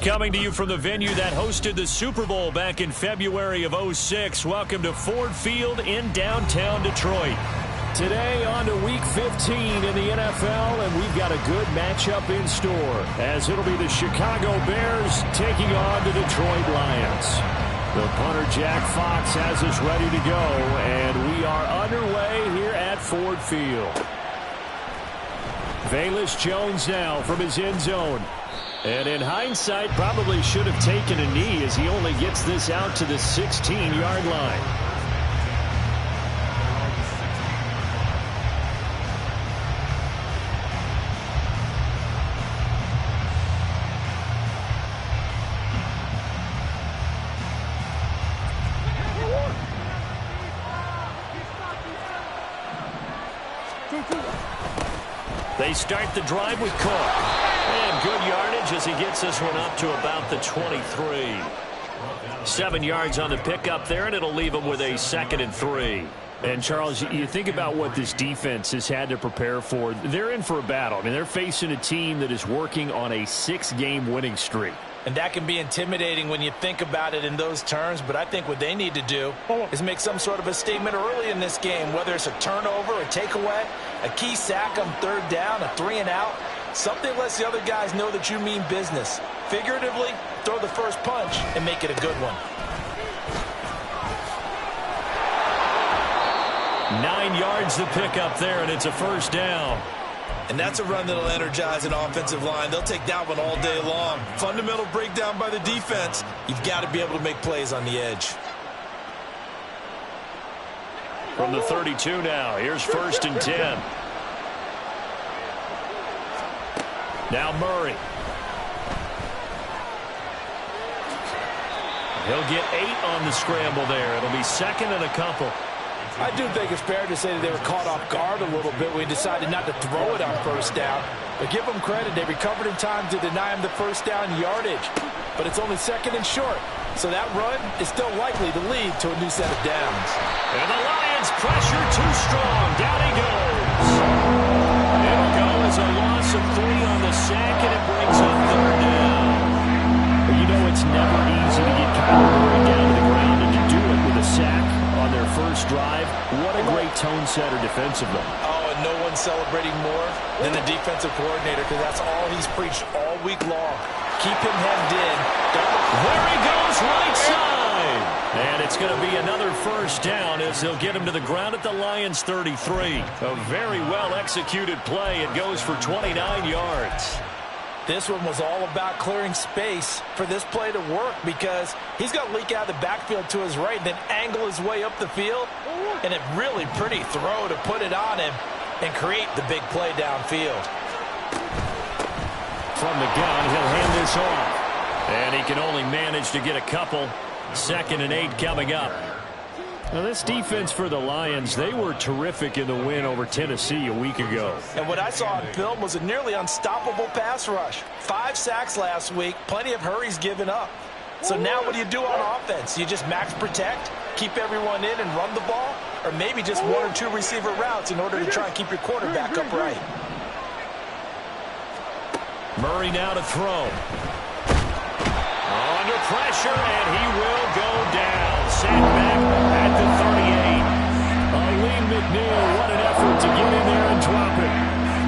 Coming to you from the venue that hosted the Super Bowl back in February of '06. Welcome to Ford Field in downtown Detroit. Today on to Week 15 in the NFL, and we've got a good matchup in store, as it'll be the Chicago Bears taking on the Detroit Lions. The punter, Jack Fox, has us ready to go, and we are underway here at Ford Field. Velus Jones now from his end zone. And in hindsight, probably should have taken a knee as he only gets this out to the 16-yard line. They start the drive with Cook. And good yardage as he gets this one up to about the 23. 7 yards on the pickup there, and it'll leave him with a 2nd and 3. And, Charles, you think about what this defense has had to prepare for. They're in for a battle. I mean, they're facing a team that is working on a 6-game winning streak. And that can be intimidating when you think about it in those terms, but I think what they need to do is make some sort of a statement early in this game, whether it's a turnover, a takeaway, a key sack on 3rd down, a 3-and-out. Something lets the other guys know that you mean business. Figuratively, throw the first punch and make it a good one. 9 yards to pick up there, and it's a 1st down. And that's a run that'll energize an offensive line. They'll take that one all day long. Fundamental breakdown by the defense. You've got to be able to make plays on the edge. From the 32 now, here's 1st and 10. Now Murray. He'll get 8 on the scramble there. It'll be 2nd and a couple. I do think it's fair to say that they were caught off guard a little bit when we decided not to throw it on 1st down. But give them credit. They recovered in time to deny him the 1st down yardage. But it's only 2nd and short. So that run is still likely to lead to a new set of downs. And the Lions pressure too strong. Down he goes. It'll go as a loss of 3 on the sack, and it brings up 3rd down. But you know it's never easy to get Kyler Murray down to the ground, and to do it with a sack on their first drive. What a great tone setter defensively. Oh, and no one's celebrating more than the defensive coordinator, because that's all he's preached all week long. Keep him hemmed in. There he goes, right side. And it's going to be another 1st down as they'll get him to the ground at the Lions' 33. A very well-executed play. It goes for 29 yards. This one was all about clearing space for this play to work, because he's got to leak out of the backfield to his right, then angle his way up the field. And a really pretty throw to put it on him and create the big play downfield. From the gun, he'll hand this off. And he can only manage to get a couple. 2nd and 8 coming up. Now, this defense for the Lions, they were terrific in the win over Tennessee a week ago. And what I saw on film was a nearly unstoppable pass rush. 5 sacks last week, plenty of hurries given up. So now what do you do on offense? You just max protect, keep everyone in and run the ball? Or maybe just 1 or 2 receiver routes in order to try and keep your quarterback upright? Murray now to throw. Under pressure, and he will go down. Sack back at the 38. Aleem McNeil, what an effort to get in there and drop it.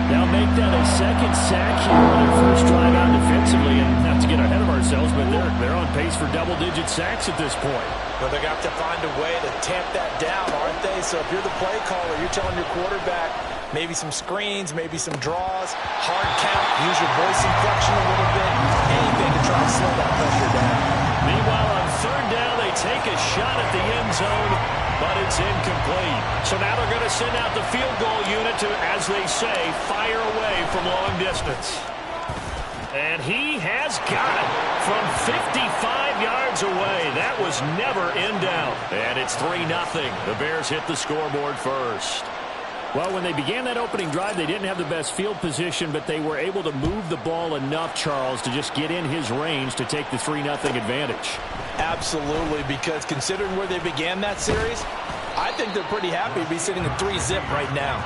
Now make that a 2nd sack here on their first drive out defensively. And not to get ahead of ourselves, but they're on pace for double-digit sacks at this point. But they're going to have to find a way to tamp that down, aren't they? So if you're the play caller, you're telling your quarterback maybe some screens, maybe some draws, hard count, use your voice inflection a little bit, anything to try to slow that pressure down. Meanwhile, on 3rd down, they take a shot at the end zone, but it's incomplete. So now they're going to send out the field goal unit to, as they say, fire away from long distance. And he has got it from 55 yards away. That was never in doubt. And it's 3-0. The Bears hit the scoreboard first. Well, when they began that opening drive, they didn't have the best field position, but they were able to move the ball enough, Charles, to just get in his range to take the 3-0 advantage. Absolutely, because considering where they began that series, I think they're pretty happy to be sitting at 3-zip right now.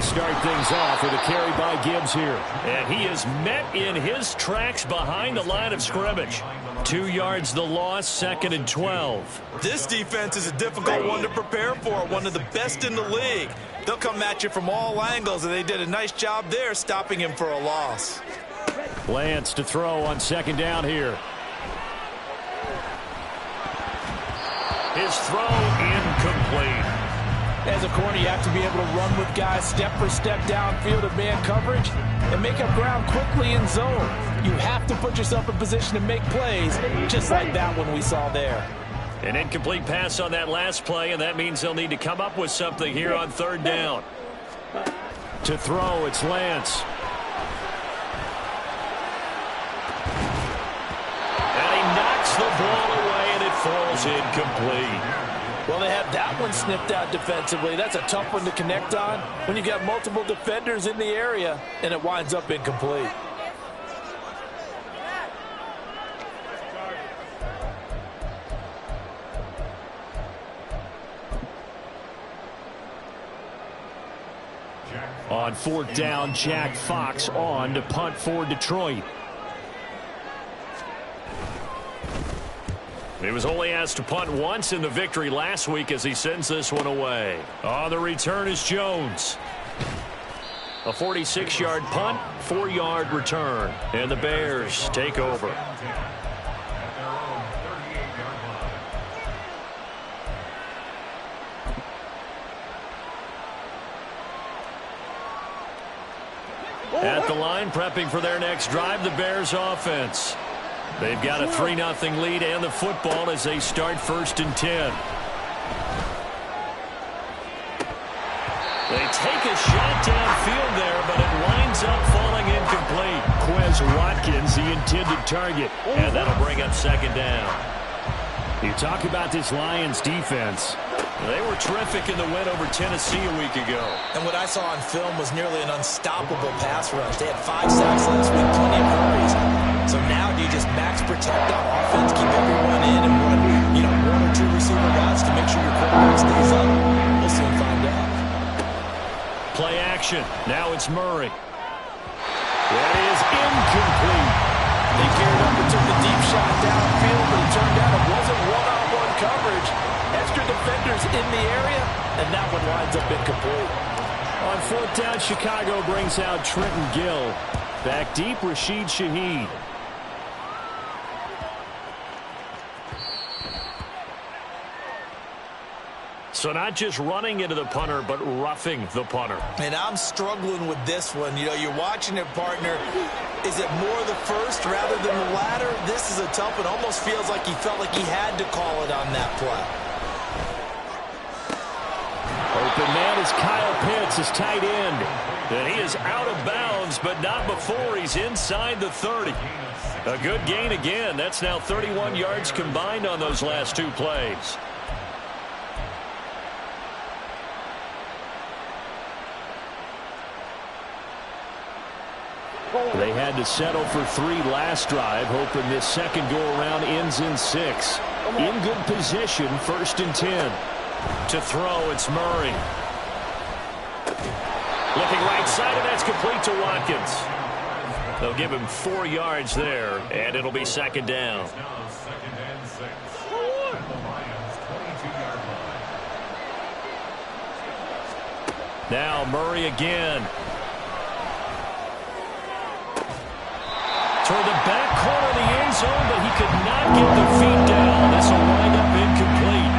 start things off with a carry by Gibbs here. And he is met in his tracks behind the line of scrimmage. 2 yards the loss, 2nd and 12. This defense is a difficult one to prepare for, one of the best in the league. They'll come at you from all angles, and they did a nice job there stopping him for a loss. Lance to throw on 2nd down here. His throw incomplete. As a corner, you have to be able to run with guys step for step downfield in man coverage and make up ground quickly in zone. You have to put yourself in position to make plays, just like that one we saw there. An incomplete pass on that last play, and that means they'll need to come up with something here on 3rd down. To throw, it's Lance. And he knocks the ball away, and it falls incomplete. Well, they have that one snipped out defensively. That's a tough one to connect on when you got multiple defenders in the area, and it winds up incomplete. On 4th down, Jack Fox on to punt for Detroit. He was only asked to punt once in the victory last week as he sends this one away. On the return is Jones. A 46-yard punt, 4-yard return. And the Bears take over. At the line, prepping for their next drive, the Bears offense. They've got a 3-0 lead and the football as they start 1st and 10. They take a shot downfield there, but it winds up falling incomplete. Quez Watkins, the intended target, and that'll bring up 2nd down. You talk about this Lions defense. They were terrific in the win over Tennessee a week ago. And what I saw on film was nearly an unstoppable pass rush. They had 5 sacks last week, plenty of hurries. So now do you just max protect on offense, keep everyone in, and run, 1 or 2 receiver routes to make sure your quarterback stays up? We'll soon find out. Play action. Now it's Murray. That is incomplete. They geared up and took the deep shot downfield, but it turned out it wasn't one-on-one coverage. Extra defenders in the area, and that one winds up incomplete. On 4th down, Chicago brings out Trenton Gill. Back deep, Rashid Shaheed. So not just running into the punter, but roughing the punter. And I'm struggling with this one. You're watching it, partner. Is it more the first rather than the latter? This is a tough one. Almost feels like he felt like he had to call it on that play. Open man is Kyle Pitts, his tight end. And he is out of bounds, but not before he's inside the 30. A good gain again. That's now 31 yards combined on those last 2 plays. They had to settle for 3 last drive, hoping this second go-around ends in 6. In good position, 1st and 10. To throw, it's Murray. Looking right side, and that's complete to Watkins. They'll give him 4 yards there, and it'll be 2nd down. Now Murray again. Toward the back corner of the end zone, but he could not get the feet down. This will wind up incomplete.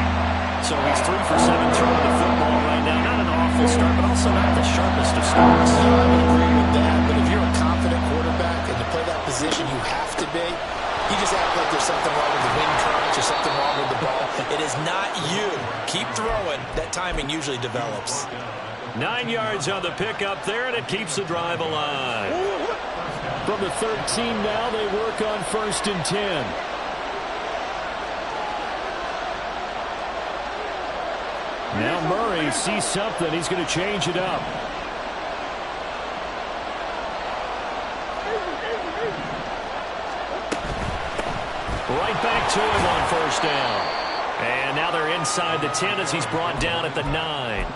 So he's 3 for 7 throwing the football right now. Not an awful start, but also not the sharpest of starts. I would agree with that, but if you're a confident quarterback and to play that position you have to be, you just act like there's something wrong with the wind currents or something wrong with the ball. It is not you. Keep throwing. That timing usually develops. 9 yards on the pickup there, and it keeps the drive alive. From the 13 now, they work on 1st and 10. Now Murray sees something. He's going to change it up. Right back to him on 1st down. And now they're inside the 10 as he's brought down at the 9.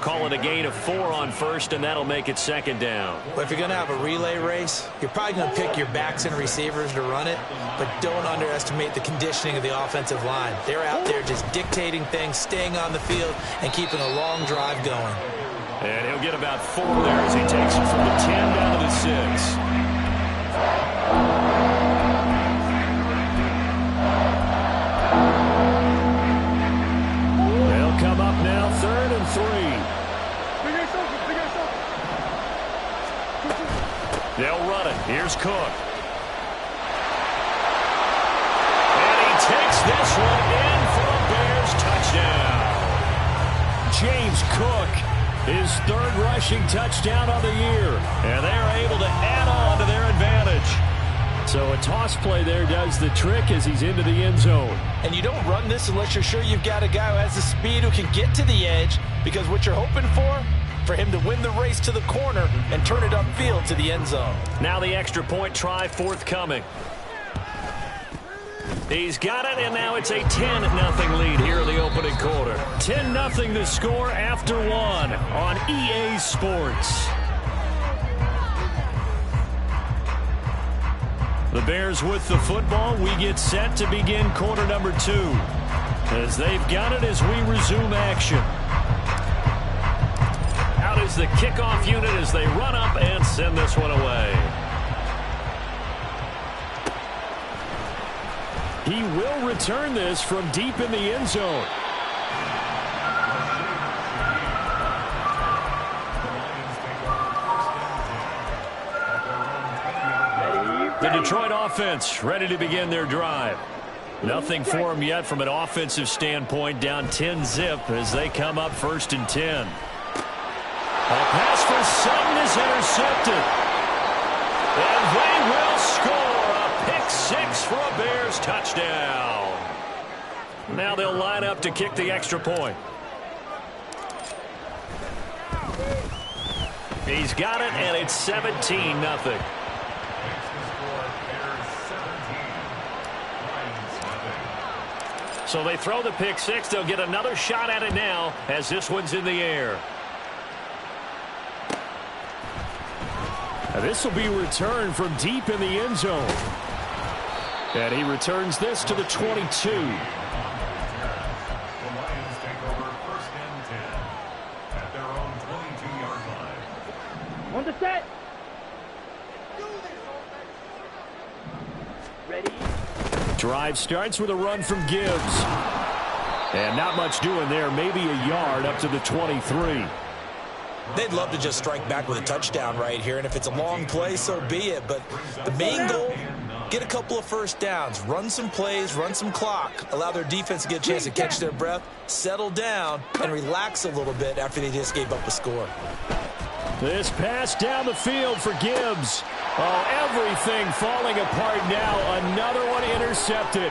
Call it a gain of 4 on first, and that'll make it second down. Well, if you're going to have a relay race, you're probably going to pick your backs and receivers to run it, but don't underestimate the conditioning of the offensive line. They're out there just dictating things, staying on the field, and keeping a long drive going. And he'll get about 4 there as he takes it from the 10 down to the 6. They'll come up now, 3rd and 3. They'll run it. Here's Cook. And he takes this one in for a Bears touchdown. James Cook, his 3rd rushing touchdown of the year. And they're able to add on to their advantage. So a toss play there does the trick as he's into the end zone. And you don't run this unless you're sure you've got a guy who has the speed who can get to the edge, because what you're hoping for him to win the race to the corner and turn it upfield to the end zone. Now the extra point try forthcoming. He's got it, and now it's a 10-0 lead here in the opening quarter. 10-0 the score after 1 on EA Sports. The Bears with the football. We get set to begin quarter number 2. As they've got it as we resume action. Out is the kickoff unit as they run up and send this one away. He will return this from deep in the end zone. The Detroit offense ready to begin their drive. Nothing for them yet from an offensive standpoint, down 10-zip as they come up 1st and 10. A pass for Sutton is intercepted. And they will score a pick-6 for a Bears touchdown. Now they'll line up to kick the extra point. He's got it, and it's 17-0. So they throw the pick-6. They'll get another shot at it now as this one's in the air. Now this will be returned from deep in the end zone. And he returns this to the 22. On the set. Ready. Drive starts with a run from Gibbs. And not much doing there. Maybe a yard up to the 23. They'd love to just strike back with a touchdown right here, and if it's a long play, so be it. But the main goal, get a couple of first downs, run some plays, run some clock, allow their defense to get a chance to catch their breath, settle down, and relax a little bit after they just gave up a score. This pass down the field for Gibbs. Oh, everything falling apart now. Another one intercepted.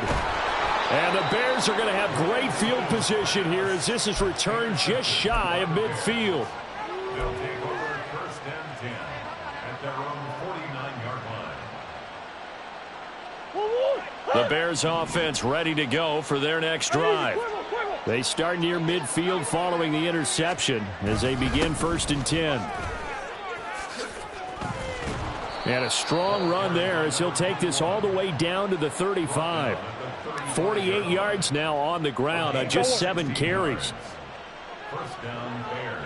And the Bears are going to have great field position here as this is returned just shy of midfield. They'll take over 1st and 10 at their own 49-yard line. The Bears offense ready to go for their next drive. They start near midfield following the interception as they begin 1st and 10. And a strong run there as he'll take this all the way down to the 35. 48 yards now on the ground on just 7 carries. 1st down, Bears.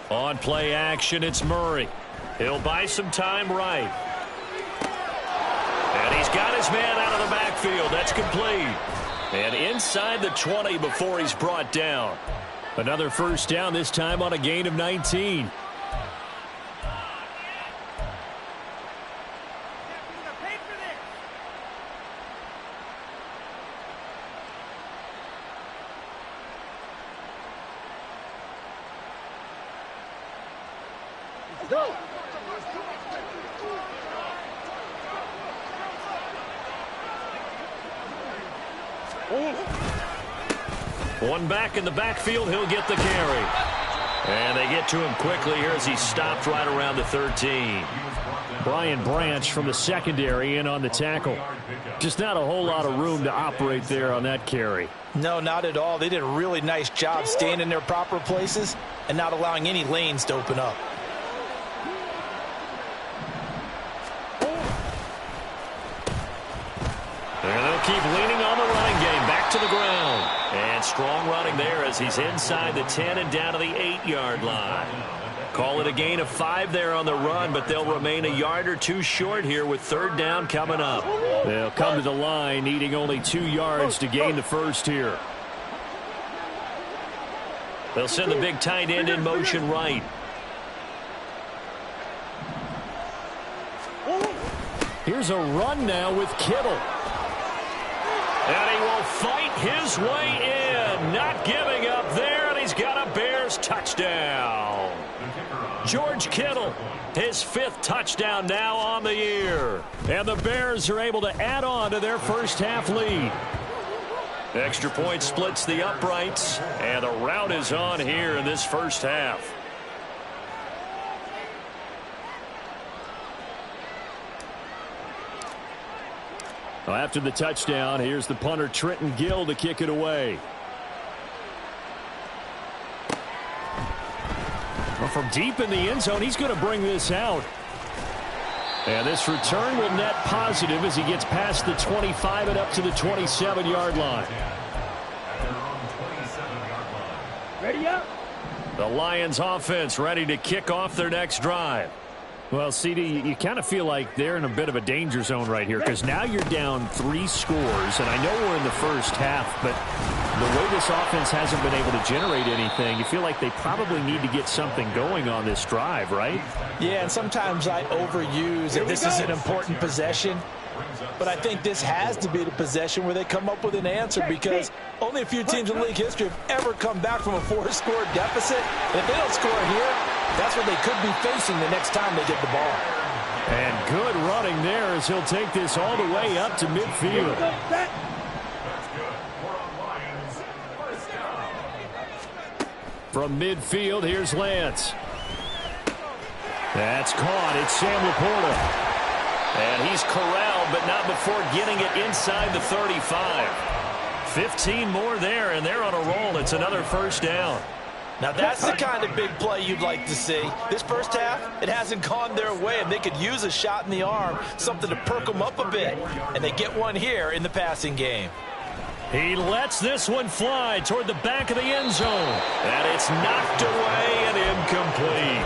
On play action, it's Murray. He'll buy some time right. And he's got his man out of the backfield. That's complete. And inside the 20 before he's brought down. Another 1st down, this time on a gain of 19. Go! One back in the backfield, he'll get the carry. And they get to him quickly here as he stopped right around the 13. Brian Branch from the secondary in on the tackle. Just not a whole lot of room to operate there on that carry. No, not at all. They did a really nice job staying in their proper places and not allowing any lanes to open up. And they'll keep leaning on the running game. Back to the ground. And strong running there as he's inside the 10 and down to the 8-yard line. Call it a gain of 5 there on the run, but they'll remain a yard or two short here with third down coming up. They'll come to the line needing only 2 yards to gain the first here. They'll send the big tight end in motion right. Here's a run now with Kittle. And he will fight his way in. Not giving up there, and he's got a Bears touchdown. George Kittle, his 5th touchdown now on the year. And the Bears are able to add on to their first half lead. Extra point splits the uprights, and the rout is on here in this first half. Well, after the touchdown, here's the punter Trenton Gill to kick it away. Well, from deep in the end zone, he's going to bring this out. And this return will net positive as he gets past the 25 and up to the 27-yard line. Ready up. The Lions offense ready to kick off their next drive. Well, CD, you kind of feel like they're in a bit of a danger zone right here because now you're down 3 scores, and I know we're in the first half, but the way this offense hasn't been able to generate anything, you feel like they probably need to get something going on this drive, right? Yeah, and sometimes I overuse it. This is an important possession, but I think this has to be the possession where they come up with an answer because only a few teams in league history have ever come back from a 4-score deficit. And if they don't score here, that's what they could be facing the next time they get the ball. And good running there as he'll take this all the way up to midfield. From midfield, here's Lance. That's caught. It's Sam Laporta. And he's corralled, but not before getting it inside the 35. 15 more there, and they're on a roll. It's another first down. Now, that's the kind of big play you'd like to see. This first half, it hasn't gone their way, and they could use a shot in the arm, something to perk them up a bit. And they get one here in the passing game. He lets this one fly toward the back of the end zone. And it's knocked away and incomplete.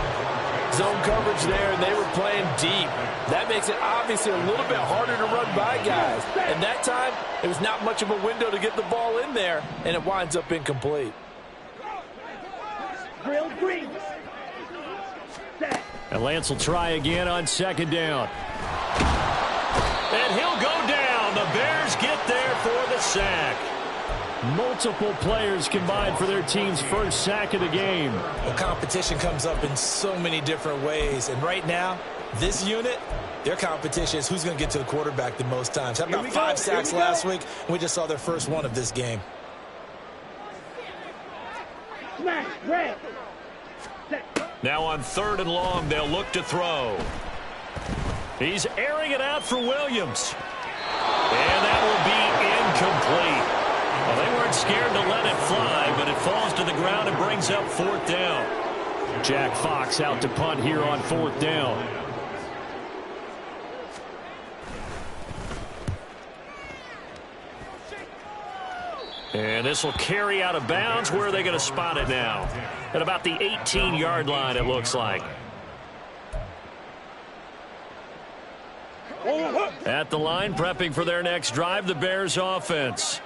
Zone coverage there, and they were playing deep. That makes it obviously a little bit harder to run by guys. And that time, it was not much of a window to get the ball in there, and it winds up incomplete. And Lance will try again on second down. And he'll go down. The Bears get there for the sack. Multiple players combined for their team's first sack of the game. Well, competition comes up in so many different ways. And right now, this unit, their competition is who's going to get to the quarterback the most times. How about 5 sacks last week? And we just saw their first one of this game. Now on 3rd and long, they'll look to throw. He's airing it out for Williams. And that will be incomplete. Well, they weren't scared to let it fly, but it falls to the ground and brings up 4th down. Jack Fox out to punt here on 4th down. And this will carry out of bounds. Where are they going to spot it now? At about the 18-yard line, it looks like. At the line, prepping for their next drive, the Bears offense.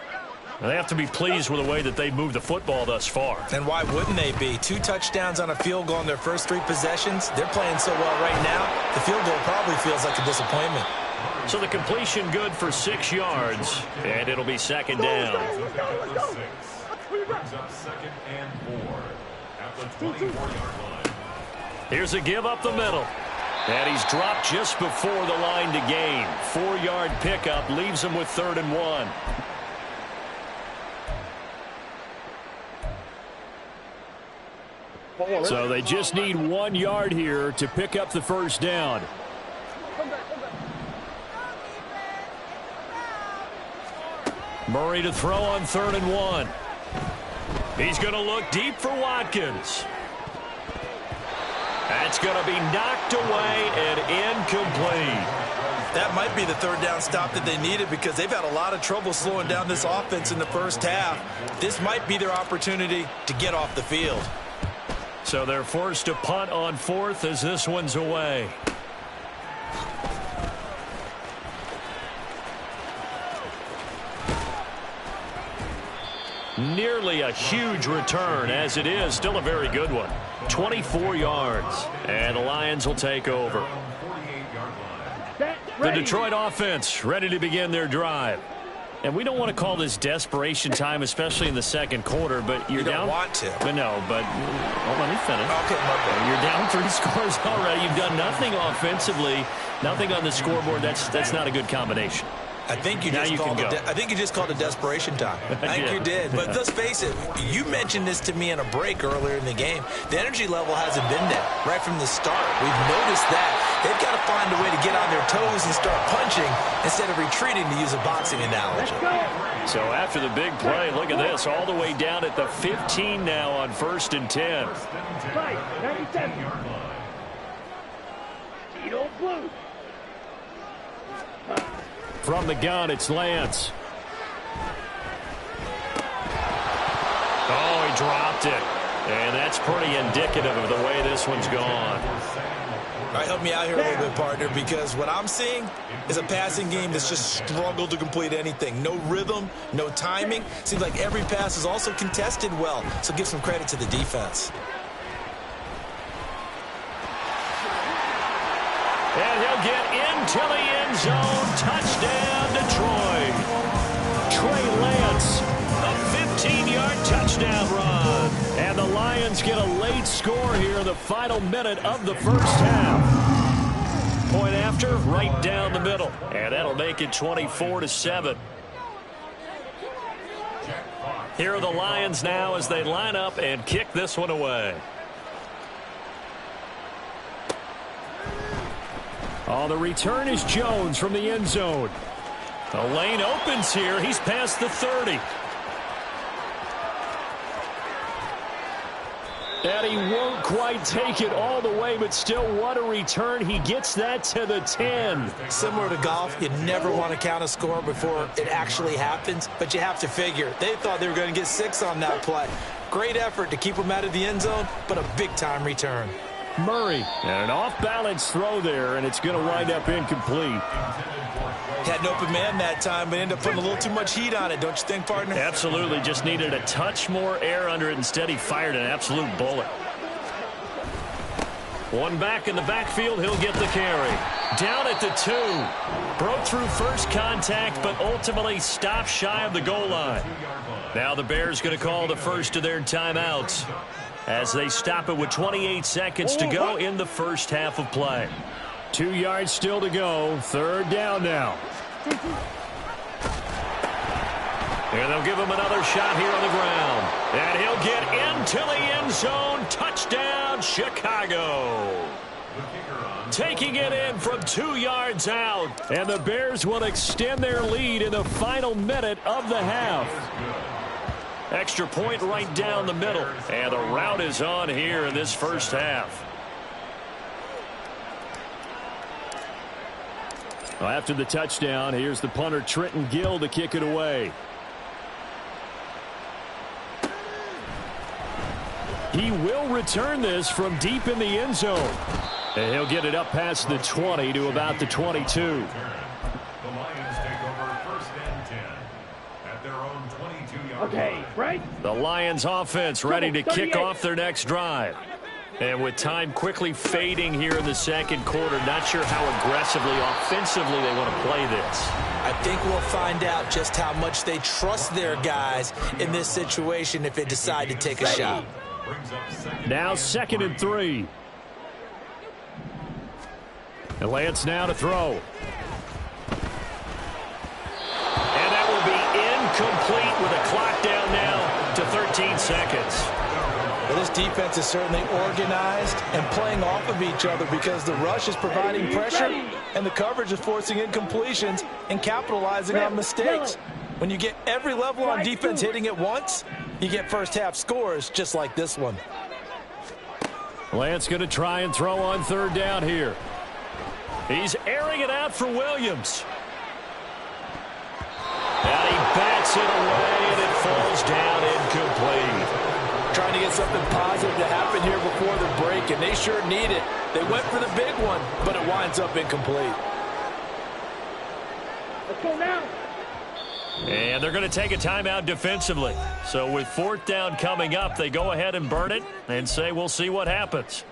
Now, they have to be pleased with the way that they've moved the football thus far. And why wouldn't they be? 2 touchdowns on a field goal in their first 3 possessions. They're playing so well right now, the field goal probably feels like a disappointment. So the completion good for 6 yards, and it'll be second down. Brings up 2nd and 4 at the 24-yard line. Here's a give up the middle. And he's dropped just before the line to gain. 4-yard pickup leaves him with 3rd and 1. So they just need 1 yard here to pick up the first down. Murray to throw on 3rd and 1. He's going to look deep for Watkins. That's going to be knocked away and incomplete. That might be the 3rd down stop that they needed because they've had a lot of trouble slowing down this offense in the first half. This might be their opportunity to get off the field. So they're forced to punt on 4th as this one's away. Nearly a huge return, as it is still a very good one. 24 yards, and the Lions will take over. The Detroit offense ready to begin their drive. And we don't want to call this desperation time, especially in the second quarter, but you're down. You don't want to. But no, but let me finish. Okay. You're down 3 scores already. You've done nothing offensively, nothing on the scoreboard. That's not a good combination. I think you just called it desperation time. I think you did. But let's face it, you mentioned this to me in a break earlier in the game. The energy level hasn't been there right from the start. We've noticed that. They've got to find a way to get on their toes and start punching instead of retreating, to use a boxing analogy. So after the big play, look at this, all the way down at the 15 now on 1st and 10. Right, 97. Tito Blue. From the gun, it's Lance. Oh, he dropped it. And that's pretty indicative of the way this one's gone. All right, help me out here a little bit, partner, because what I'm seeing is a passing game that's just struggled to complete anything. No rhythm, no timing. Seems like every pass is also contested well, so give some credit to the defense. And he'll get into the end zone. Touchdown, Detroit. Trey Lance, a 15-yard touchdown run. And the Lions get a late score here in the final minute of the first half. Point after, right down the middle. And that'll make it 24-7. Here are the Lions now as they line up and kick this one away. Oh, the return is Jones from the end zone. The lane opens here. He's past the 30. And he won't quite take it all the way, but still what a return. He gets that to the 10. Similar to golf, you never want to count a score before it actually happens, but you have to figure. They thought they were going to get 6 on that play. Great effort to keep them out of the end zone, but a big-time return. Murray, and an off-balance throw there, and it's going to wind up incomplete. Had an open man that time, but ended up putting a little too much heat on it, don't you think, partner? Absolutely, just needed a touch more air under it. Instead, he fired an absolute bullet. One back in the backfield, he'll get the carry. Down at the 2. Broke through first contact, but ultimately stopped shy of the goal line. Now the Bears going to call the first of their timeouts as they stop it with 28 seconds to go in the first half of play. 2 yards still to go. 3rd down now. And they'll give him another shot here on the ground. And he'll get into the end zone. Touchdown, Chicago. Taking it in from 2 yards out. And the Bears will extend their lead in the final minute of the half. Extra point right down the middle. And the route is on here in this first half. Well, after the touchdown, here's the punter Trenton Gill to kick it away. He will return this from deep in the end zone. And he'll get it up past the 20 to about the 22. The Lions take over 1st and 10 at their own 22-yard line. Okay, right? The Lions offense ready to kick off their next drive. And with time quickly fading here in the second quarter, not sure how aggressively, offensively they want to play this. I think we'll find out just how much they trust their guys in this situation if they decide to take a shot. Now 2nd and 3. And Lance now to throw. And that will be incomplete with a clock down now to 13 seconds. Well, this defense is certainly organized and playing off of each other because the rush is providing pressure and the coverage is forcing incompletions and capitalizing on mistakes. When you get every level on defense hitting at once, you get first-half scores just like this one. Lance going to try and throw on third down here. He's airing it out for Williams. And he bats it away, and it falls down incomplete. Trying to get something positive to happen here before the break, and they sure need it. They went for the big one, but it winds up incomplete. Let's go now. And they're going to take a timeout defensively. So with fourth down coming up, they go ahead and burn it and say we'll see what happens.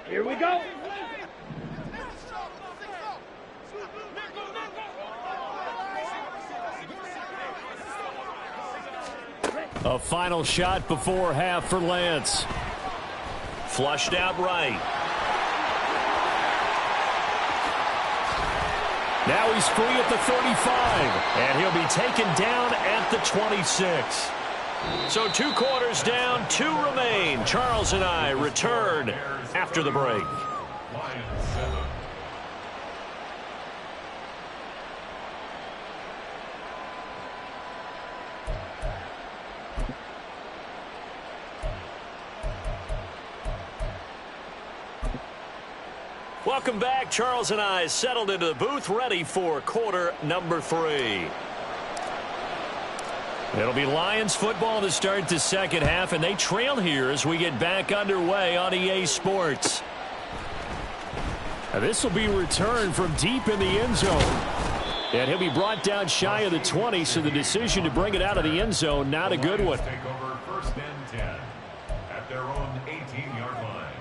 Here we go. A final shot before half for Lance. Flushed out right. Now he's free at the 35. And he'll be taken down at the 26. So 2 quarters down, 2 remain. Charles and I return after the break. Lions 7. Welcome back. Charles and I settled into the booth, ready for quarter number 3. It'll be Lions football to start the second half, and they trail here as we get back underway on EA Sports. Now this will be returned from deep in the end zone. And he'll be brought down shy of the 20, so the decision to bring it out of the end zone, not a good one. Take over first and 10 at their own 18-yard line.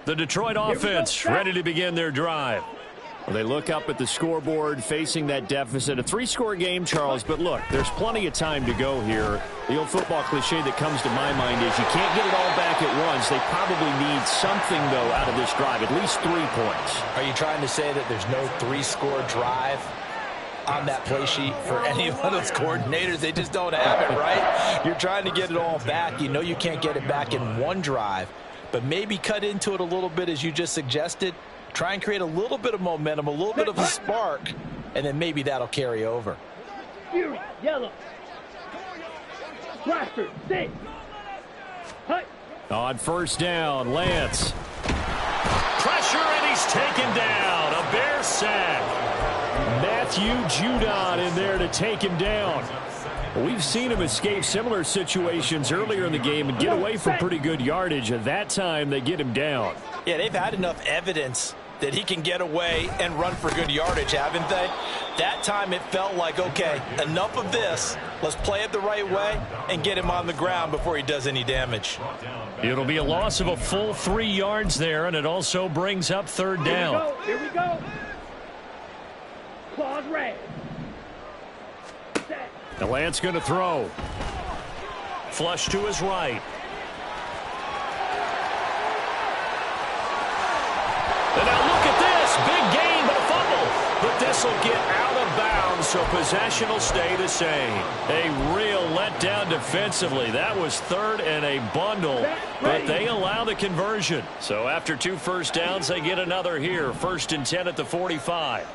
The Detroit offense ready to begin their drive. Well, they look up at the scoreboard facing that deficit. A 3-score game, Charles, but look, there's plenty of time to go here. The old football cliche that comes to my mind is you can't get it all back at once. They probably need something, though, out of this drive, at least 3 points. Are you trying to say that there's no 3-score drive on that play sheet for any one of those coordinators? They just don't have it, right? You're trying to get it all back. You know you can't get it back in one drive, but maybe cut into it a little bit as you just suggested. Try and create a little bit of momentum, a little bit of a spark, and then maybe that'll carry over. Fury, yellow. Blaster, 6. Hut. On first down, Lance. Pressure, and he's taken down. A Bear sack. Matthew Judon in there to take him down. We've seen him escape similar situations earlier in the game and get away from pretty good yardage. At that time, they get him down. Yeah, they've had enough evidence that he can get away and run for good yardage, haven't they? That time it felt like, okay, enough of this. Let's play it the right way and get him on the ground before he does any damage. It'll be a loss of a full 3 yards there, and it also brings up third down. Here we go. Claws red. The Lance going to throw. Flush to his right. And now look at this. Big gain, but a fumble. But this will get out of bounds, so possession will stay the same. A real letdown defensively. That was third and a bundle, but they allow the conversion. So after 2 first downs, they get another here. First and 10 at the 45.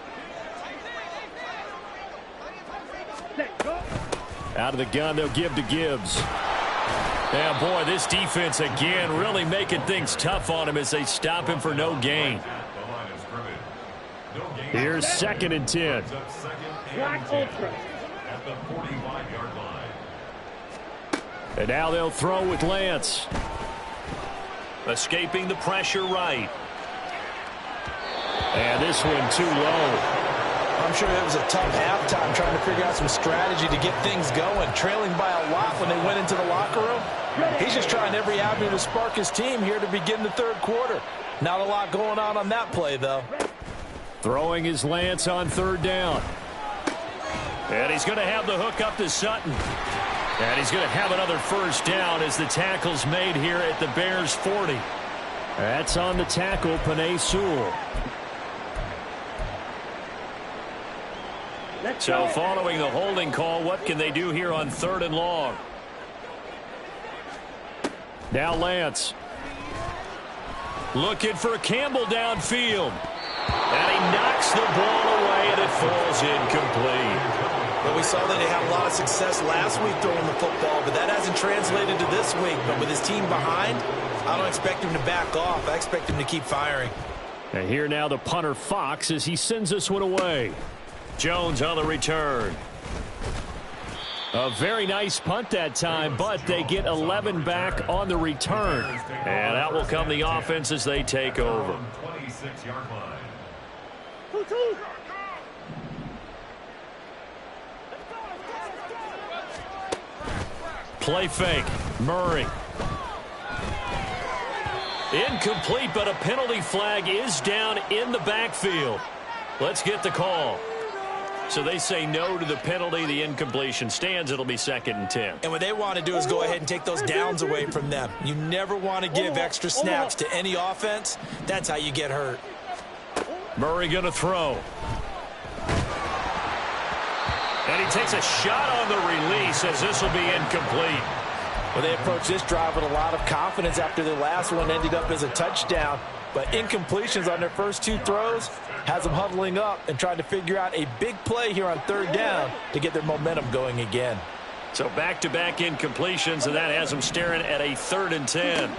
Out of the gun, they'll give to Gibbs. Yeah, boy, this defense again really making things tough on him as they stop him for no gain. Here's second and 10. Black Ultra. At the 45-yard line. And now they'll throw with Lance. Escaping the pressure right. And this one too low. I'm sure it was a tough halftime trying to figure out some strategy to get things going. Trailing by a lot when they went into the locker room. He's just trying every avenue to spark his team here to begin the third quarter. Not a lot going on that play, though. Throwing his Lance on third down. And he's going to have the hook up to Sutton. And he's going to have another first down as the tackle's made here at the Bears 40. That's on the tackle, Penei Sewell. So following the holding call, what can they do here on 3rd and long? Now Lance. Looking for Campbell downfield. And he knocks the ball away, and it falls incomplete. Well, we saw that they had a lot of success last week throwing the football, but that hasn't translated to this week. But with his team behind, I don't expect him to back off. I expect him to keep firing. And here now the punter Fox as he sends this one away. Jones on the return. A very nice punt that time, but they get 11 back on the return. And out will come the offense as they take over. 26-yard line. Play fake. Murray. Incomplete, but a penalty flag is down in the backfield. Let's get the call. So they say no to the penalty. The incompletion stands. It'll be 2nd and 10. And what they want to do is go ahead and take those downs away from them. You never want to give extra snaps to any offense. That's how you get hurt. Murray going to throw. And he takes a shot on the release as this will be incomplete. Well, they approached this drive with a lot of confidence after their last one ended up as a touchdown. But incompletions on their first 2 throws has them huddling up and trying to figure out a big play here on 3rd down to get their momentum going again. So back-to-back incompletions, and that has them staring at a 3rd and 10.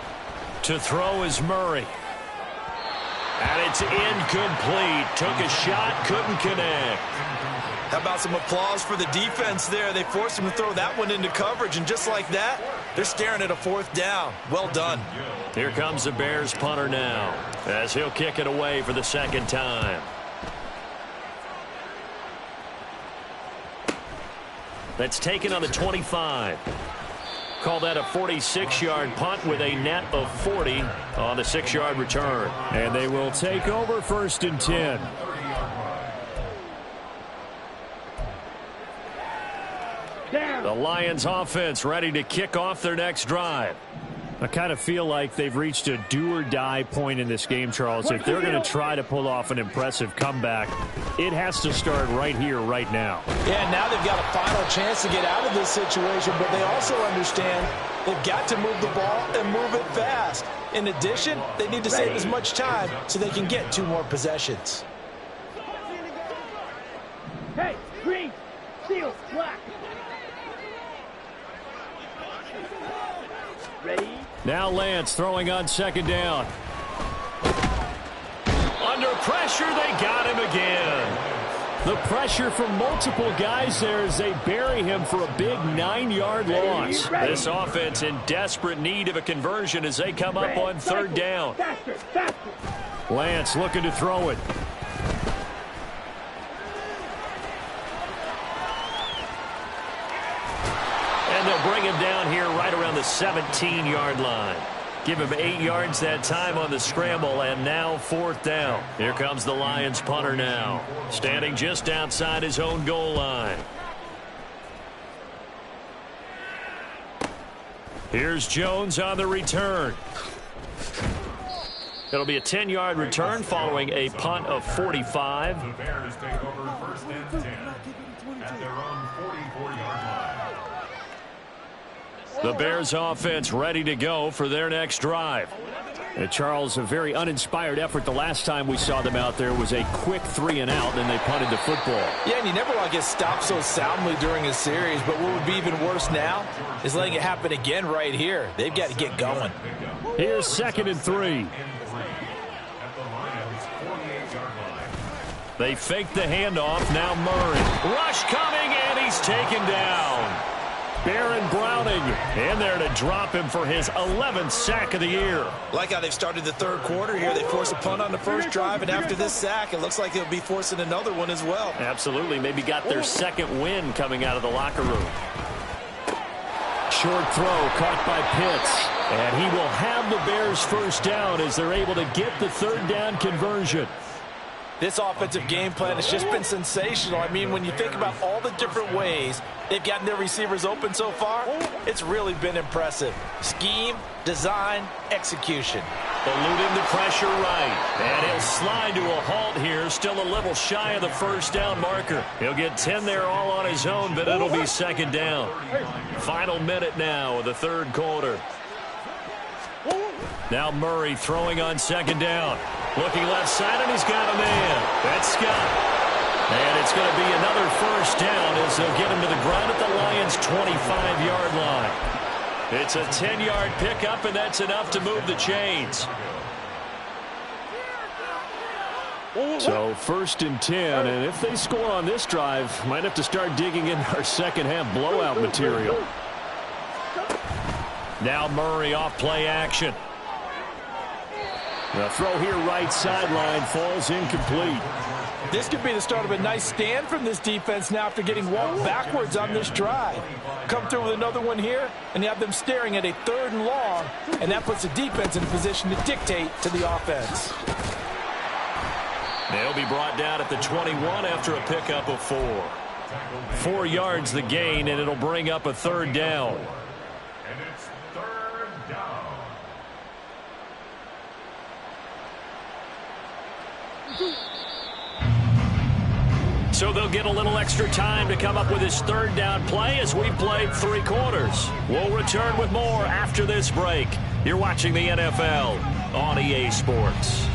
To throw is Murray. And it's incomplete. Took a shot, couldn't connect. How about some applause for the defense there? They forced him to throw that one into coverage, and just like that, they're staring at a 4th down. Well done. Here comes the Bears punter now as he'll kick it away for the 2nd time. That's taken on the 25. Call that a 46-yard punt with a net of 40 on the 6-yard return. And they will take over 1st and 10. The Lions offense ready to kick off their next drive. I kind of feel like they've reached a do-or-die point in this game, Charles. If they're going to try to pull off an impressive comeback, it has to start right here, right now. Yeah, now they've got a final chance to get out of this situation, but they also understand they've got to move the ball and move it fast. In addition, they need to save as much time so they can get 2 more possessions. Hey, green, seal, black. Ready? Now Lance throwing on 2nd down. Under pressure, they got him again. The pressure from multiple guys there as they bury him for a big 9-yard loss. This offense in desperate need of a conversion as they come up on 3rd down. Faster, faster. Lance looking to throw it. And they'll bring him down here right around the 17-yard line. Give him 8 yards that time on the scramble, and now 4th down. Here comes the Lions punter now, standing just outside his own goal line. Here's Jones on the return. It'll be a 10-yard return following a punt of 45. The Bears take over 1st and 10 at their own 44-yard line. The Bears offense ready to go for their next drive. Charles, a very uninspired effort. The last time we saw them out there was a quick 3-and-out, and they punted the football. Yeah, and you never want to get stopped so soundly during a series, but what would be even worse now is letting it happen again right here. They've got to get going. Here's 2nd and 3. They fake the handoff. Now Murray. Rush coming, and he's taken down. Baron Browning in there to drop him for his 11th sack of the year. Like how they've started the 3rd quarter here. They force a punt on the first drive, and after this sack, it looks like they'll be forcing another one as well. Absolutely. Maybe got their 2nd win coming out of the locker room. Short throw caught by Pitts. And he will have the Bears 1st down as they're able to get the 3rd down conversion. This offensive game plan has just been sensational. I mean, when you think about all the different ways they've gotten their receivers open so far, it's really been impressive. Scheme, design, execution. Eluding the pressure right. And he'll slide to a halt here. Still a little shy of the first down marker. He'll get 10 there all on his own, but it'll be second down. Final minute now of the third quarter. Now Murray throwing on second down. Looking left side, and he's got a man. That's Scott. And it's going to be another first down as they'll get him to the ground at the Lions' 25-yard line. It's a 10-yard pickup, and that's enough to move the chains. So first and 10, and if they score on this drive, might have to start digging in our second-half blowout material. Now Murray off play action. The throw here right sideline falls incomplete. This could be the start of a nice stand from this defense now after getting walked backwards on this drive. Come through with another one here, and you have them staring at a 3rd and long, and that puts the defense in position to dictate to the offense. They'll be brought down at the 21 after a pickup of 4. 4 yards the gain, and it'll bring up a 3rd down. And it's 3rd down. So they'll get a little extra time to come up with his 3rd down play as we've played 3 quarters. We'll return with more after this break. You're watching the NFL on EA Sports.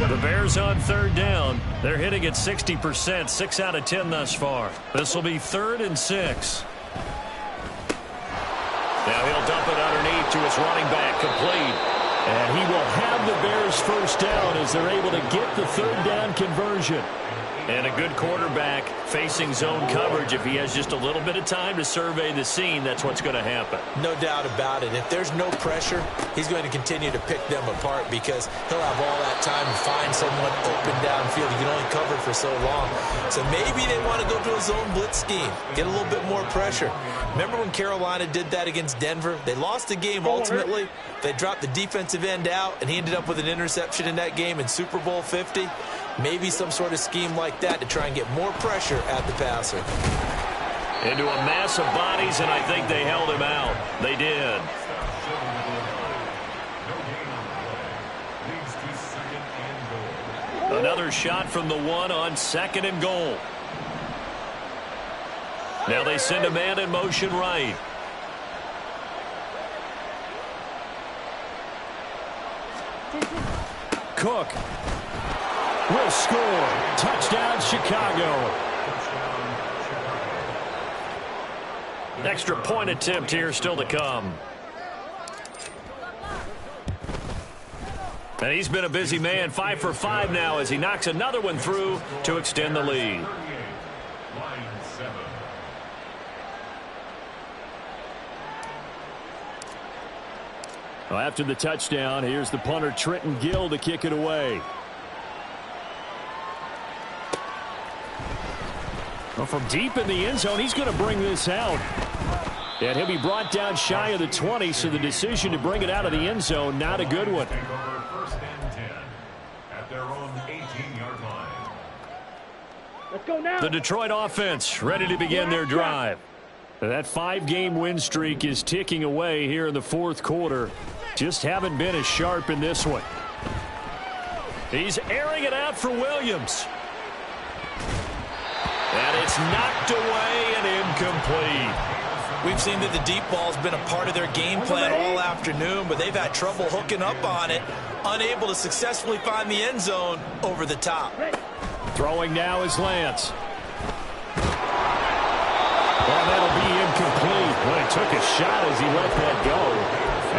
The Bears on 3rd down. They're hitting at 60%, 6 out of 10 thus far. This will be 3rd and 6. Now he'll dump it underneath to his running back, complete. And he will have the Bears first down as they're able to get the 3rd down conversion. And a good quarterback facing zone coverage. If he has just a little bit of time to survey the scene, that's what's going to happen. No doubt about it. If there's no pressure, he's going to continue to pick them apart because he'll have all that time to find someone open downfield. You can only cover for so long. So maybe they want to go to a zone blitz scheme, get a little bit more pressure. Remember when Carolina did that against Denver? They lost the game ultimately. They dropped the defensive end out, and he ended up with an interception in that game in Super Bowl 50. Maybe some sort of scheme like that to try and get more pressure at the passer. Into a mass of bodies, and I think they held him out. They did. Another shot from the 1 on 2nd and goal. Now they send a man in motion right. Cook will score. Touchdown, Chicago. Extra point attempt here still to come. And he's been a busy man, 5 for 5 now as he knocks another one through to extend the lead. Well, after the touchdown, here's the punter Trenton Gill to kick it away. Well, from deep in the end zone, he's going to bring this out. And he'll be brought down shy of the 20, so the decision to bring it out of the end zone, not a good one. First and 10 at their own 18-yard line. Let's go now. The Detroit offense ready to begin their drive. That 5-game win streak is ticking away here in the 4th quarter. Just haven't been as sharp in this one. He's airing it out for Williams. And it's knocked away and incomplete. We've seen that the deep ball's been a part of their game plan all afternoon, but they've had trouble hooking up on it, unable to successfully find the end zone over the top. Throwing now is Lance. Well, that'll be incomplete. Well, he took a shot as he let that go.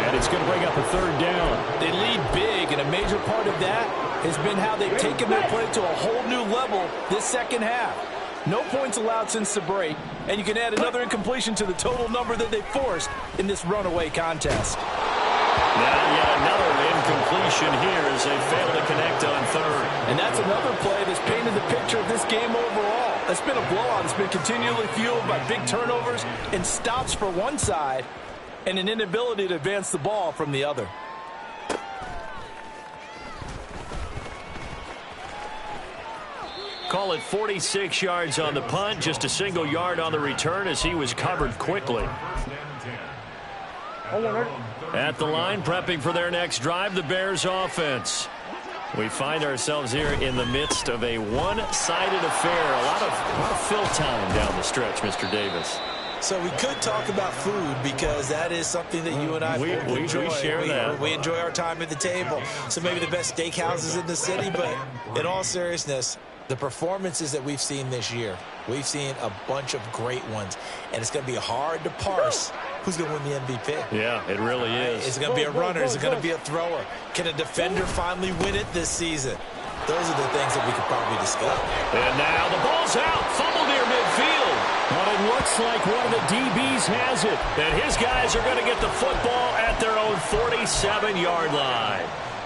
And it's going to bring up a 3rd down. They lead big, and a major part of that has been how they've taken their play to a whole new level this second half. No points allowed since the break, and you can add another incompletion to the total number that they forced in this runaway contest. Now yet another incompletion here as they fail to connect on 3rd. And that's another play that's painted the picture of this game overall. It's been a blowout. It's been continually fueled by big turnovers and stops for one side and an inability to advance the ball from the other. Call it 46 yards on the punt, just a single yard on the return as he was covered quickly. At the line, prepping for their next drive, the Bears offense. We find ourselves here in the midst of a one-sided affair. A lot of fill time down the stretch, Mr. Davis. So we could talk about food because that is something that you and I enjoy. We share that. We enjoy our time at the table. So maybe the best steakhouses in the city, but in all seriousness, the performances that we've seen this year, we've seen a bunch of great ones, and it's going to be hard to parse who's going to win the MVP. Yeah, it really is. Is it going to be a runner? Is it going to be a thrower? Can a defender finally win it this season? Those are the things that we could probably discuss. And now the ball's out. Fumble near midfield. But it looks like one of the DBs has it. And his guys are going to get the football at their own 47-yard line.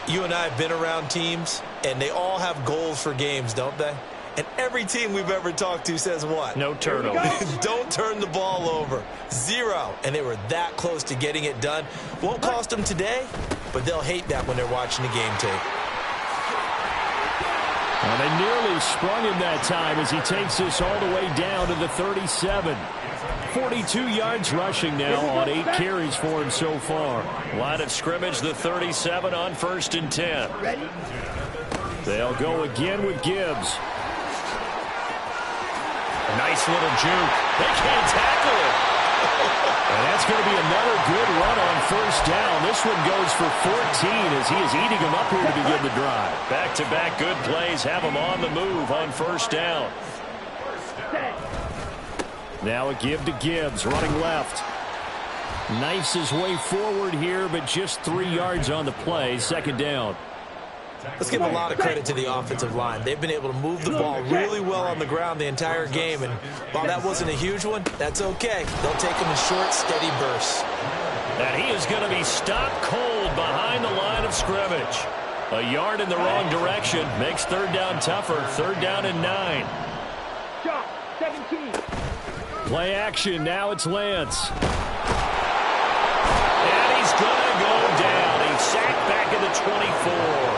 You and I have been around teams, and they all have goals for games, don't they? And every team we've ever talked to says what? No turnovers. Don't turn the ball over. 0. And they were that close to getting it done. Won't cost them today, but they'll hate that when they're watching the game tape. Well, they nearly sprung him that time as he takes this all the way down to the 37. 42 yards rushing now on 8 carries for him so far. Line of scrimmage, the 37 on 1st and 10. They'll go again with Gibbs. Nice little juke. They can't tackle it. And that's going to be another good run on 1st down. This one goes for 14 as he is eating them up here to begin the drive. Back-to-back good plays have him on the move on 1st down. Now a give to Gibbs, running left. Knifes his way forward here, but just 3 yards on the play. 2nd down. Let's give a lot of credit to the offensive line. They've been able to move the ball really well on the ground the entire game. And while that wasn't a huge one, that's okay. They'll take them in short, steady bursts. And he is going to be stopped cold behind the line of scrimmage. A yard in the wrong direction makes 3rd down tougher. 3rd down and 9. 17. Play action. Now it's Lance. And he's going to go down. He's sacked back at the 24.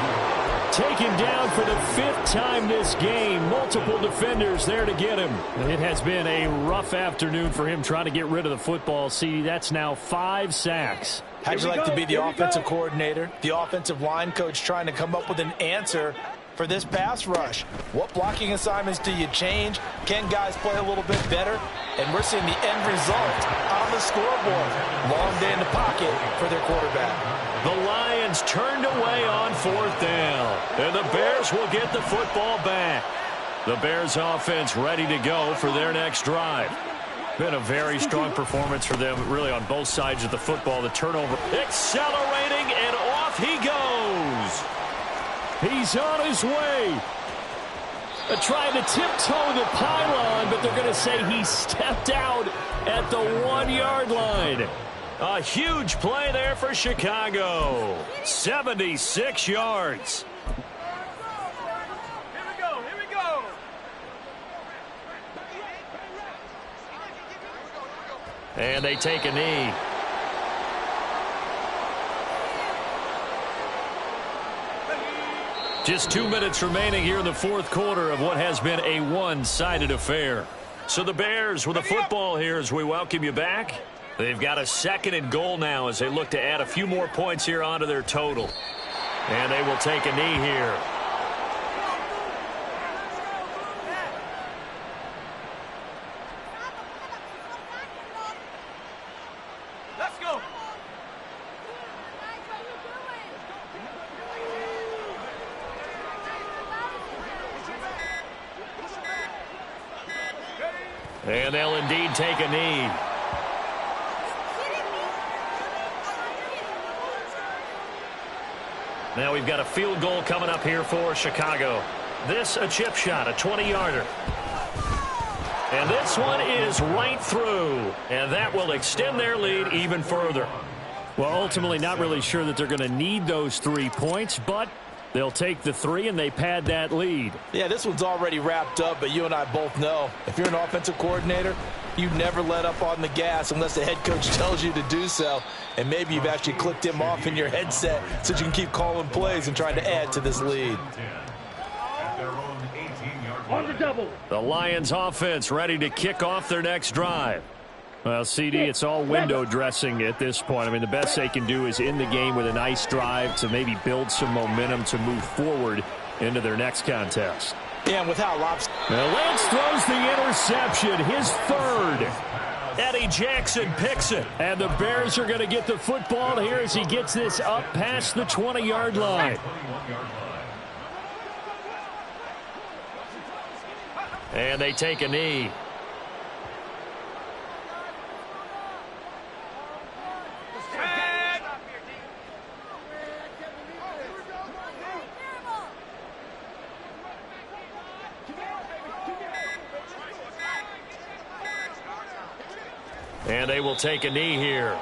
Taken down for the 5th time this game. Multiple defenders there to get him. It has been a rough afternoon for him trying to get rid of the football. See, that's now 5 sacks. How'd you like to be the offensive coordinator, the offensive line coach trying to come up with an answer for this pass rush? What blocking assignments do you change? Can guys play a little bit better? And we're seeing the end result on the scoreboard. Long day in the pocket for their quarterback. The Lions turned away on 4th down. And the Bears will get the football back. The Bears offense ready to go for their next drive. Been a very strong performance for them, really, on both sides of the football. The turnover accelerating, and off he goes. He's on his way. Trying to tiptoe the pylon, but they're going to say he stepped out at the 1-yard line. A huge play there for Chicago. 76 yards. Here we go. And they take a knee. Just 2 minutes remaining here in the 4th quarter of what has been a one-sided affair. So the Bears with the football here as we welcome you back. They've got a 2nd and goal now as they look to add a few more points here onto their total. And they will take a knee here. Let's go. And they'll indeed take a knee. Now we've got a field goal coming up here for Chicago. This a chip shot, a 20-yarder. And this one is right through. And that will extend their lead even further. Well, ultimately not really sure that they're going to need those 3 points, but they'll take the 3 and they pad that lead. Yeah, this one's already wrapped up, but you and I both know if you're an offensive coordinator, you never let up on the gas unless the head coach tells you to do so. And maybe you've actually clicked him off in your headset so you can keep calling plays and trying to add to this lead. At their own 18-yard On the The Lions offense ready to kick off their next drive. Well, CD, it's all window dressing at this point. I mean, the best they can do is in the game with a nice drive to maybe build some momentum to move forward into their next contest. Yeah, and with how lobster. Lance throws the interception, his third. Eddie Jackson picks it. And the Bears are going to get the football here as he gets this up past the 20-yard line. And they take a knee. And they will take a knee here.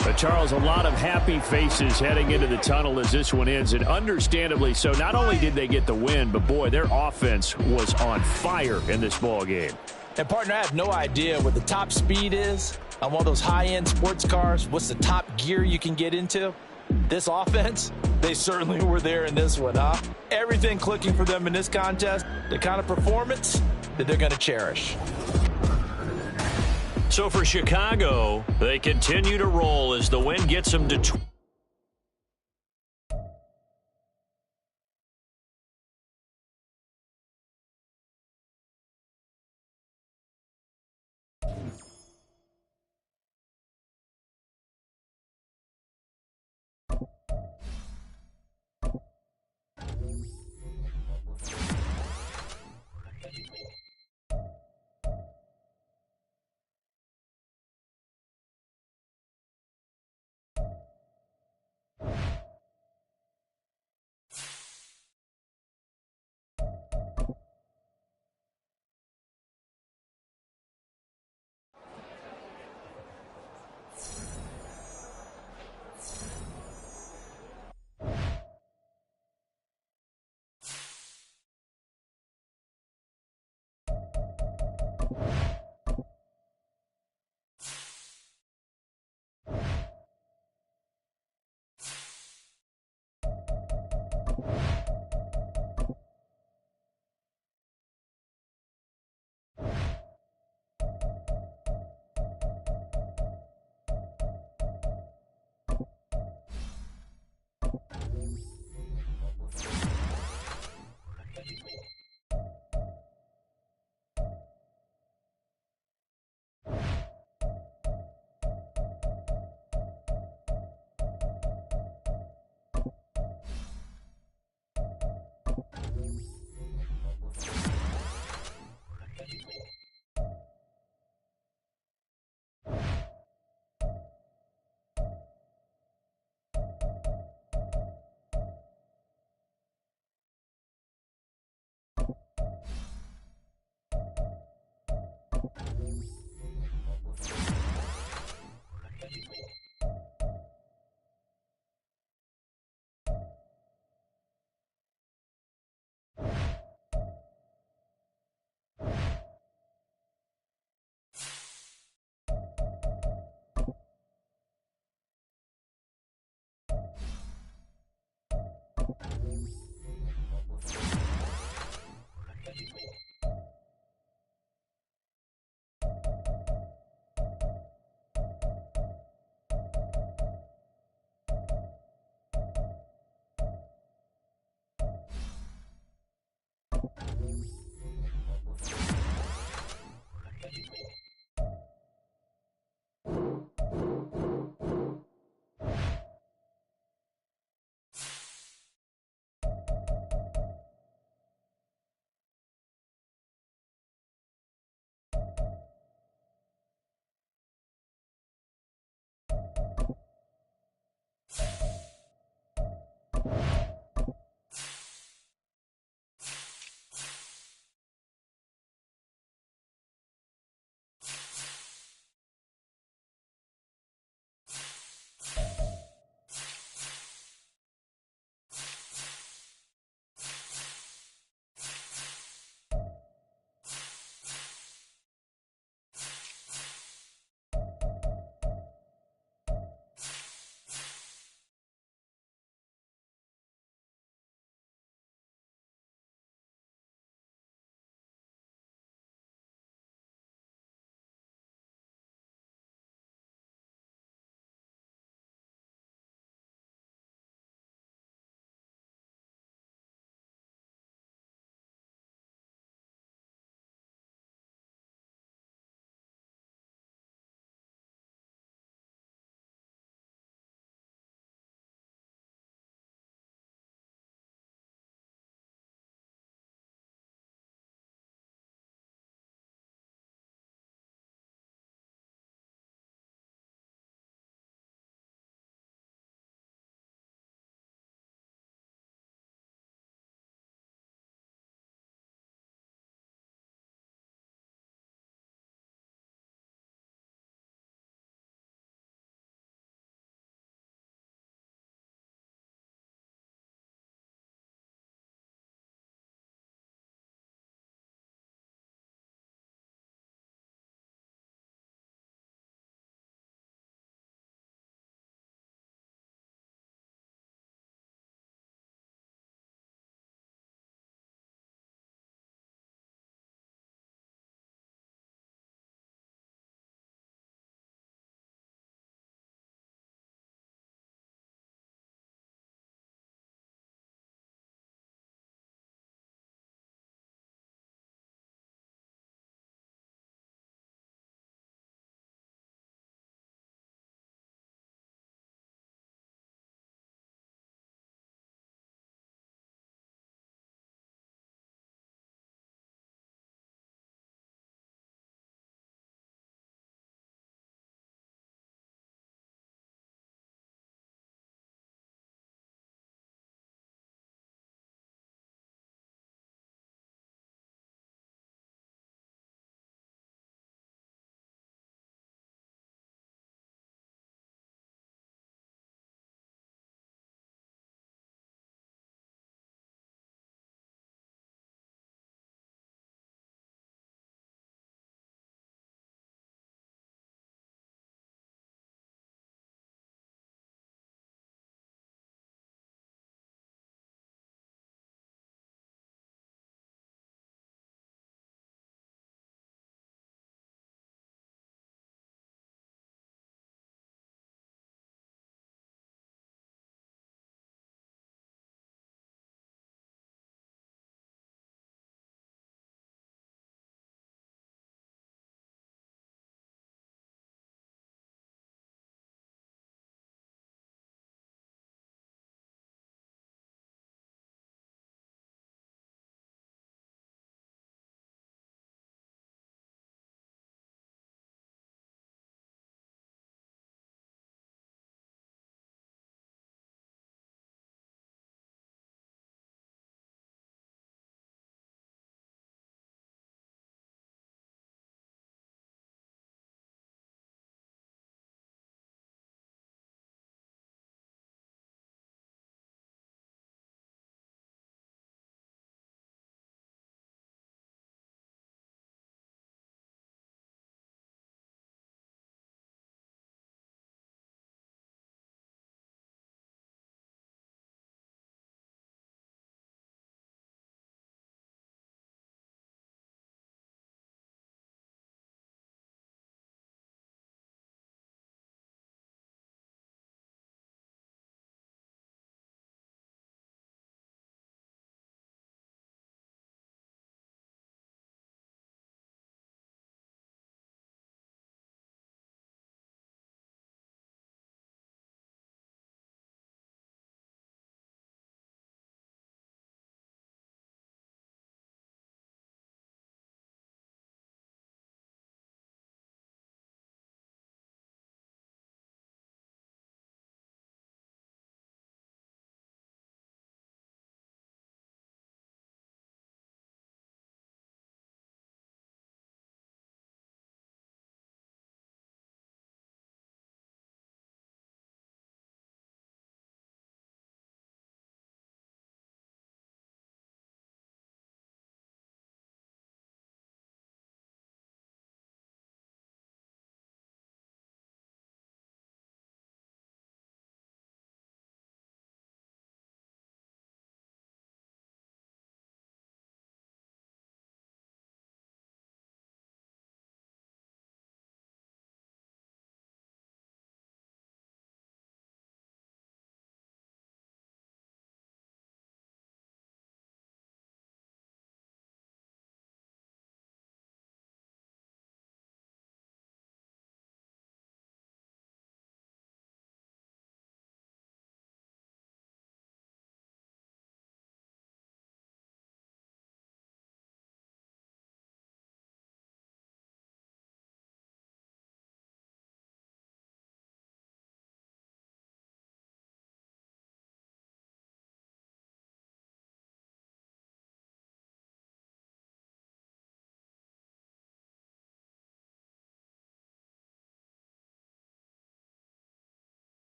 But Charles, a lot of happy faces heading into the tunnel as this one ends, and understandably so. Not only did they get the win, but boy, their offense was on fire in this ball game. And partner, I have no idea what the top speed is on one of those high-end sports cars. What's the top gear you can get into? This offense, they certainly were there in this one, huh? Everything clicking for them in this contest, the kind of performance that they're going to cherish. So for Chicago, they continue to roll as the win gets them to